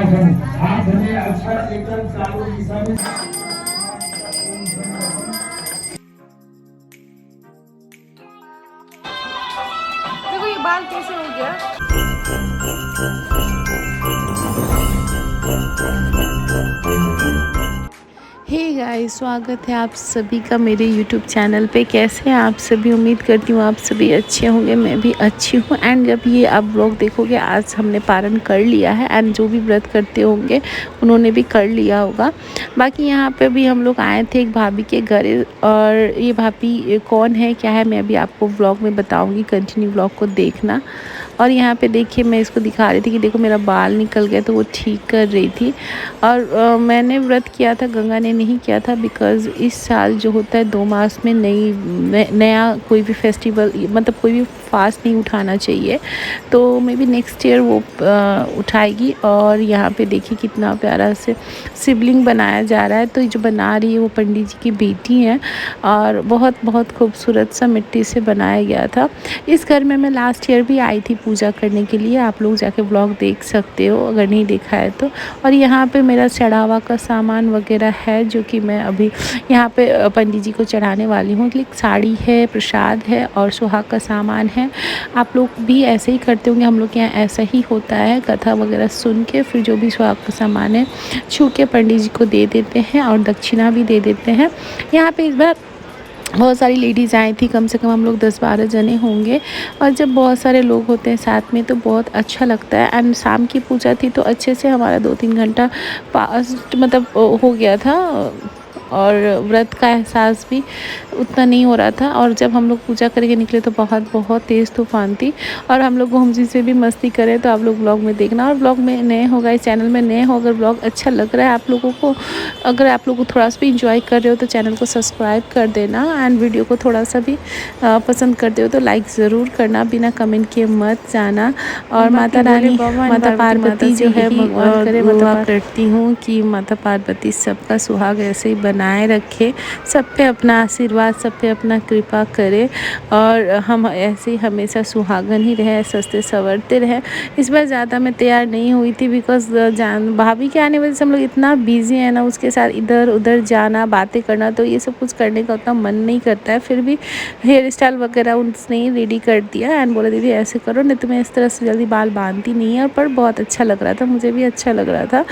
हाथ में अच्छा एकदम चारों दिशा में। देखो ये बाल कैसे हो गया। हे गाइस, स्वागत है आप सभी का मेरे यूट्यूब चैनल पे। कैसे हैं आप सभी? उम्मीद करती हूँ आप सभी अच्छे होंगे, मैं भी अच्छी हूँ। एंड जब ये आप व्लॉग देखोगे, आज हमने पारण कर लिया है एंड जो भी व्रत करते होंगे उन्होंने भी कर लिया होगा। बाकी यहाँ पे भी हम लोग आए थे एक भाभी के घर, और ये भाभी कौन है क्या है मैं अभी आपको व्लॉग में बताऊँगी, कंटिन्यू व्लॉग को देखना। और यहाँ पे देखिए मैं इसको दिखा रही थी कि देखो मेरा बाल निकल गया, तो वो ठीक कर रही थी। और मैंने व्रत किया था, गंगा ने नहीं किया था, बिकॉज़ इस साल जो होता है 2 मास में नया कोई भी फेस्टिवल, मतलब कोई भी फास्ट नहीं उठाना चाहिए। तो मे बी नेक्स्ट ईयर वो उठाएगी। और यहाँ पे देखिए कितना प्यारा से शिवलिंग बनाया जा रहा है। तो ये जो बना रही है वो पंडित जी की बेटी है, और बहुत बहुत खूबसूरत सा मिट्टी से बनाया गया था। इस घर में मैं लास्ट ईयर भी आई थी पूजा करने के लिए, आप लोग जाके व्लॉग देख सकते हो अगर नहीं देखा है तो। और यहाँ पे मेरा चढ़ावा का सामान वगैरह है, जो कि मैं अभी यहाँ पे पंडित जी को चढ़ाने वाली हूँ। एक साड़ी है, प्रसाद है और सुहाग का सामान है। आप लोग भी ऐसे ही करते होंगे, हम लोग के यहाँ ऐसा ही होता है। कथा वगैरह सुन के फिर जो भी सुहाग का सामान है छू के पंडित जी को दे देते हैं और दक्षिणा भी दे देते हैं। यहाँ पे इस बार बहुत सारी लेडीज़ आई थी, कम से कम हम लोग 10-12 जने होंगे। और जब बहुत सारे लोग होते हैं साथ में तो बहुत अच्छा लगता है। एंड शाम की पूजा थी तो अच्छे से हमारा 2-3 घंटा पास मतलब हो गया था, और व्रत का एहसास भी उतना नहीं हो रहा था। और जब हम लोग पूजा करके निकले तो बहुत बहुत तेज़ तूफान थी। और हम लोग घूम जी से भी मस्ती करें, तो आप लोग ब्लॉग में देखना। और ब्लॉग में नए होगा, इस चैनल में नए हो, अगर ब्लॉग अच्छा लग रहा है आप लोगों को, अगर आप लोग थोड़ा सा भी इंजॉय कर रहे हो तो चैनल को सब्सक्राइब कर देना। एंड वीडियो को थोड़ा सा भी पसंद करते हो तो लाइक ज़रूर करना, बिना कमेंट किए मत जाना। और माता रानी, माता पार्वती जो है, भगवान करे दुआ करती हूँ कि माता पार्वती सबका सुहाग ऐसे ही बनाए रखे, सब पे अपना आशीर्वाद, सब पे अपना कृपा करे, और हम ऐसे ही हमेशा सुहागन ही रहे, सस्ते संवरते रहे। इस बार ज़्यादा मैं तैयार नहीं हुई थी, बिकॉज भाभी के आने वजह से हम लोग इतना बिजी है ना, उसके साथ इधर उधर जाना, बातें करना, तो ये सब कुछ करने का उतना मन नहीं करता है। फिर भी हेयर स्टाइल वगैरह उसने ही रेडी कर दिया एंड बोला दीदी ऐसे करो, नहीं तो मैं इस तरह से जल्दी बाल बांधती नहीं है। पर बहुत अच्छा लग रहा था, मुझे भी अच्छा लग रहा था।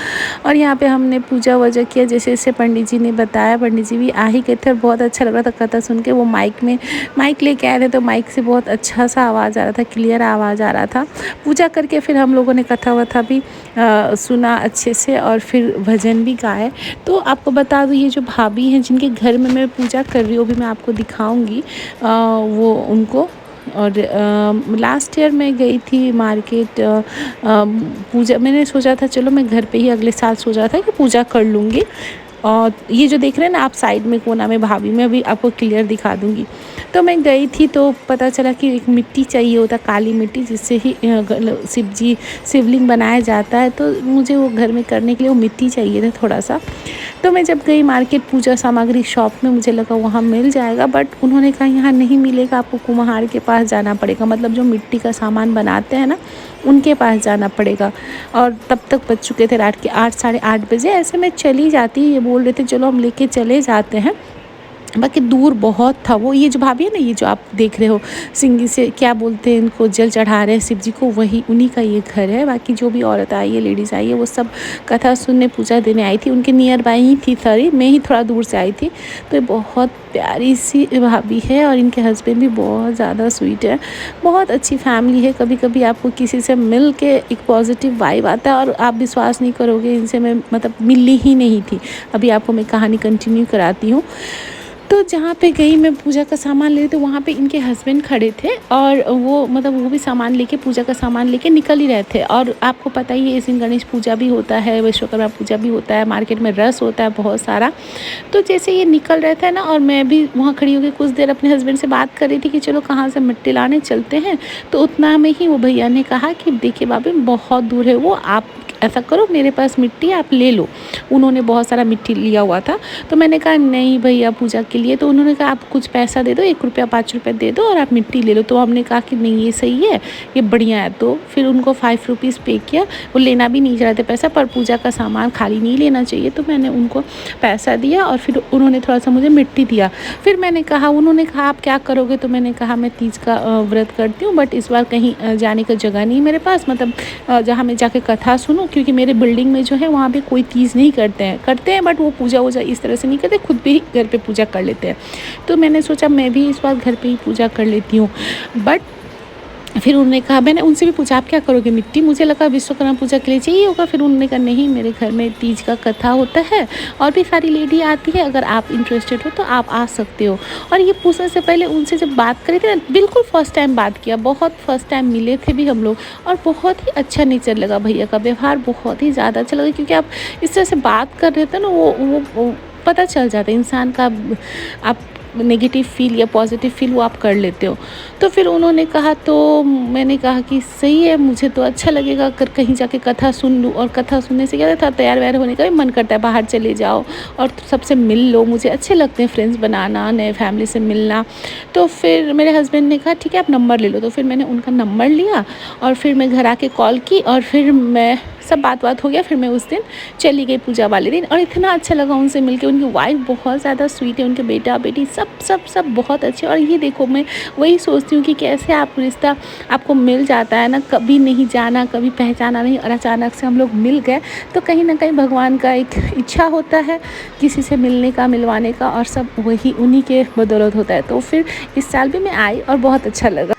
और यहाँ पे हमने पूजा वजह किया जैसे जैसे पंडित जी ने बताया। पंडित जी भी आ ही गए थे और बहुत अच्छा लग रहा था कथा सुन के। वो माइक लेके आए थे, तो माइक से बहुत अच्छा सा आवाज़ आ रहा था, क्लियर आवाज़ आ रहा था। पूजा करके फिर हम लोगों ने कथा वथा भी सुना अच्छे से, और फिर भजन भी गाए। तो आपको बता दूँ, ये जो भाभी हैं जिनके घर में मैं पूजा कर रही हूँ, भी मैं आपको दिखाऊंगी वो उनको। और लास्ट ईयर मैं गई थी मार्केट पूजा, मैंने सोचा था चलो मैं घर पे ही अगले साल सोचा था कि पूजा कर लूँगी। और ये जो देख रहे हैं ना आप साइड में कोना में भाभी, मैं अभी आपको क्लियर दिखा दूँगी। तो मैं गई थी तो पता चला कि एक मिट्टी चाहिए होता, काली मिट्टी, जिससे ही शिवलिंग बनाया जाता है। तो मुझे वो घर में करने के लिए वो मिट्टी चाहिए था थोड़ा सा। तो मैं जब गई मार्केट पूजा सामग्री शॉप में, मुझे लगा वहाँ मिल जाएगा, बट उन्होंने कहा यहाँ नहीं मिलेगा, आपको कुम्हार के पास जाना पड़ेगा, मतलब जो मिट्टी का सामान बनाते हैं ना उनके पास जाना पड़ेगा। और तब तक बज चुके थे रात के 8, साढ़े 8 बजे। ऐसे में चली जाती, ये बोल रहे थे चलो हम लेके चले जाते हैं, बाकी दूर बहुत था। वो ये जो भाभी है ना, ये जो आप देख रहे हो सिंगी से क्या बोलते हैं इनको, जल चढ़ा रहे हैं शिव जी को, वही उन्हीं का ये घर है। बाकी जो भी औरत आई है, लेडीज़ आई है, वो सब कथा सुनने पूजा देने आई थी। उनके नियर बाई ही थी, सारी मैं ही थोड़ा दूर से आई थी। तो ये बहुत प्यारी सी भाभी है, और इनके हस्बैंड भी बहुत ज़्यादा स्वीट है। बहुत अच्छी फैमिली है। कभी कभी आपको किसी से मिल के एक पॉजिटिव वाइब आता है, और आप विश्वास नहीं करोगे, इनसे मैं मतलब मिली ही नहीं थी। अभी आपको मैं कहानी कंटिन्यू कराती हूँ। तो जहाँ पे गई मैं पूजा का सामान ले, तो वहाँ पे इनके हस्बैंड खड़े थे, और वो मतलब वो भी सामान लेके, पूजा का सामान लेके निकल ही रहे थे। और आपको पता ही है इस दिन गणेश पूजा भी होता है, विश्वकर्मा पूजा भी होता है, मार्केट में रस होता है बहुत सारा। तो जैसे ये निकल रहे थे ना, और मैं भी वहाँ खड़ी होकर कुछ देर अपने हस्बैंड से बात कर रही थी कि चलो कहाँ से मिट्टी लाने चलते हैं। तो उतना में ही वो भैया ने कहा कि देखिए भाभी बहुत दूर है वो, आप ऐसा करो मेरे पास मिट्टी आप ले लो। उन्होंने बहुत सारा मिट्टी लिया हुआ था। तो मैंने कहा नहीं भैया पूजा के लिए। तो उन्होंने कहा आप कुछ पैसा दे दो, 1 रुपया 5 रुपये दे दो और आप मिट्टी ले लो। तो हमने कहा कि नहीं ये सही है, ये बढ़िया है। तो फिर उनको 5 रुपीज़ पे किया। वो लेना भी नहीं चाहते पैसा, पर पूजा का सामान खाली नहीं लेना चाहिए। तो मैंने उनको पैसा दिया और फिर उन्होंने थोड़ा सा मुझे मिट्टी दिया। फिर मैंने कहा, उन्होंने कहा आप क्या करोगे? तो मैंने कहा मैं तीज का व्रत करती हूँ, बट इस बार कहीं जाने का जगह नहीं मेरे पास, मतलब जहाँ मैं जाके कथा सुनूँ, क्योंकि मेरे बिल्डिंग में जो है वहाँ पे कोई तीज नहीं करते हैं बट वो पूजा वूजा इस तरह से नहीं करते, खुद भी घर पे पूजा कर लेते हैं। तो मैंने सोचा मैं भी इस बार घर पे ही पूजा कर लेती हूँ। बट फिर उन्होंने कहा, मैंने उनसे भी पूछा आप क्या करोगे मिट्टी? मुझे लगा विश्वकर्मा पूजा के लिए चाहिए होगा। फिर उन्होंने कहा नहीं, मेरे घर में तीज का कथा होता है और भी सारी लेडी आती है, अगर आप इंटरेस्टेड हो तो आप आ सकते हो। और ये पूछने से पहले उनसे जब बात करी थी ना, बिल्कुल फ़र्स्ट टाइम बात किया, बहुत फर्स्ट टाइम मिले थे भी हम लोग, और बहुत ही अच्छा नेचर लगा। भैया का व्यवहार बहुत ही ज़्यादा अच्छा लगा, क्योंकि आप इस तरह से बात कर रहे थे ना, वो पता चल जाता है इंसान का, आप नेगेटिव फील या पॉजिटिव फील वो आप कर लेते हो। तो फिर उन्होंने कहा, तो मैंने कहा कि सही है, मुझे तो अच्छा लगेगा अगर कहीं जाके कथा सुन लूँ। और कथा सुनने से क्या था, तैयार वैयार होने का भी मन करता है, बाहर चले जाओ और सबसे मिल लो। मुझे अच्छे लगते हैं फ्रेंड्स बनाना, नए फैमिली से मिलना। तो फिर मेरे हस्बैंड ने कहा ठीक है आप नंबर ले लो। तो फिर मैंने उनका नंबर लिया और फिर मैं घर आके कॉल की और फिर मैं सब बात हो गया। फिर मैं उस दिन चली गई पूजा वाले दिन, और इतना अच्छा लगा उनसे मिलके। उनकी वाइफ बहुत ज़्यादा स्वीट है, उनके बेटा बेटी सब बहुत अच्छे। और ये देखो, मैं वही सोचती हूँ कि कैसे आप रिश्ता आपको मिल जाता है ना, कभी नहीं जाना, कभी पहचाना नहीं, और अचानक से हम लोग मिल गए। तो कहीं ना कहीं भगवान का एक इच्छा होता है किसी से मिलने का, मिलवाने का, और सब वही उन्हीं के बदौलत होता है। तो फिर इस साल भी मैं आई और बहुत अच्छा लगा।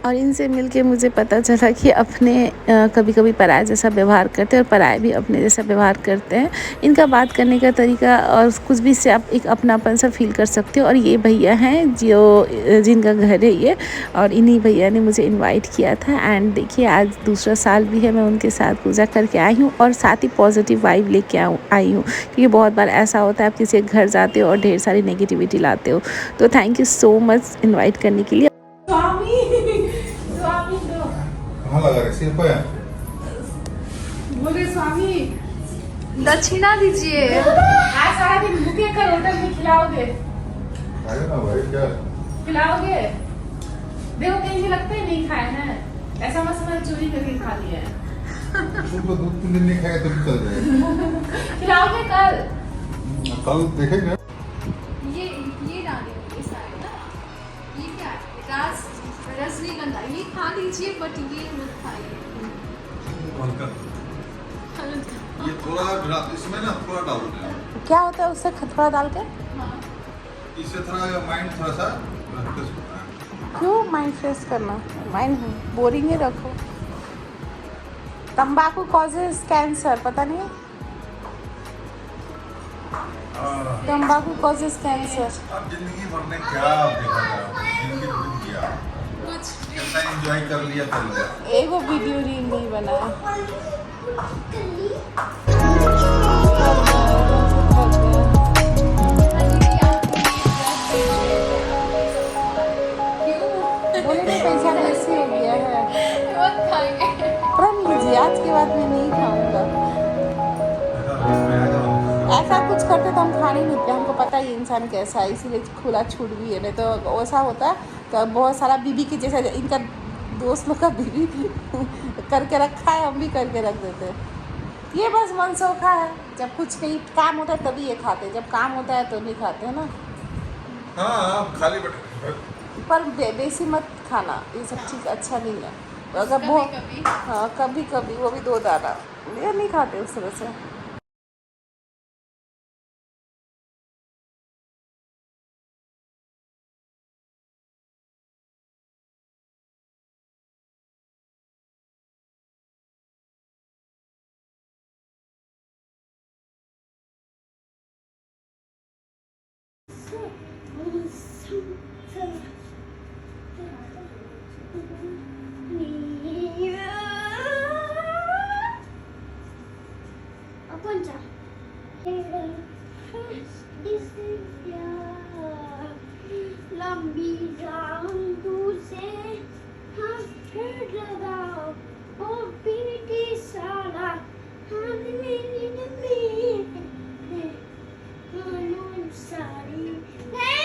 और इनसे मिलके मुझे पता चला कि अपने कभी कभी पराये जैसा व्यवहार करते हैं और पराये भी अपने जैसा व्यवहार करते हैं। इनका बात करने का तरीका और कुछ भी से आप एक अपनापन सा फील कर सकते हो। और ये भैया हैं जिनका घर है ये, और इन्हीं भैया ने मुझे इनवाइट किया था। एंड देखिए आज दूसरा साल भी है मैं उनके साथ पूजा करके आई हूँ, और साथ ही पॉजिटिव वाइब लेके आई हूँ, क्योंकि बहुत बार ऐसा होता है आप किसी के घर जाते हो और ढेर सारी नेगेटिविटी लाते हो। तो thank you so much invite करने के लिए। कहाँ लगा रहे सिर पे? बोले स्वामी दक्षिणा दीजिए। आज सारा दिन भूखे कर होटल में खिलाओगे? खाए ना भाई, क्या खिलाओगे? देखो कहीं से लगता ही नहीं खाए हैं, ऐसा मत समझ चोरी करके खा लिया है। तुम तो 2-3 दिन नहीं खाए तो भी चल जाए। खिलाओगे कल? कल देखेंगे। ये डालिए इस साइड ना। ये क्या है? रजनीगंधा, ये खा लीजिए बट ये मत खाइए। ये थोड़ा इसमें ना थोड़ा डाल दें। क्या होता है उससे थोड़ा डाल के? इससे थोड़ा माइंड थोड़ा सा फ्रेश होता है। क्यों माइंड फ्रेश करना? माइंड बोरिंग ही रखो। तंबाकू कॉजेज कैंसर, पता नहीं? तंबाकू कॉजेज कैंसर। अब जिंदगी भर में क्या देखा जाए, जिंदगी भर गया कुछ कितना एंजॉय कर लिया कर लिया। एक वो वीडियो रील नहीं बनाया। बोले नहीं पैसा कैसे हो गया है? मत खाइए। प्रण लीजिए, आज के बाद मैं नहीं खाऊंगा। ऐसा कुछ करते तो हम खाने नहीं थे, हमको पता ही इंसान कैसा है, इसीलिए खुला छूट भी है। नहीं तो ऐसा होता तो बहुत सारा बीबी के जैसा इनका दोस्त लोग का बीबी करके रखा है, हम भी करके रख देते। ये बस मनसौखा है, जब कुछ कहीं काम होता है तभी ये खाते हैं, जब काम होता है तो नहीं खाते हैं ना। हाँ खाली बैठे पर बेसी मत खाना, ये सब चीज़ अच्छा नहीं है। अगर बहुत कभी हाँ कभी कभी, वो भी 2 दाना, ये नहीं खाते उस तरह से। लंबी जाऊं से हम फिर लगाओ ओ पीटी सारा हाथ मेरी डब्बी है, मानो सारी है।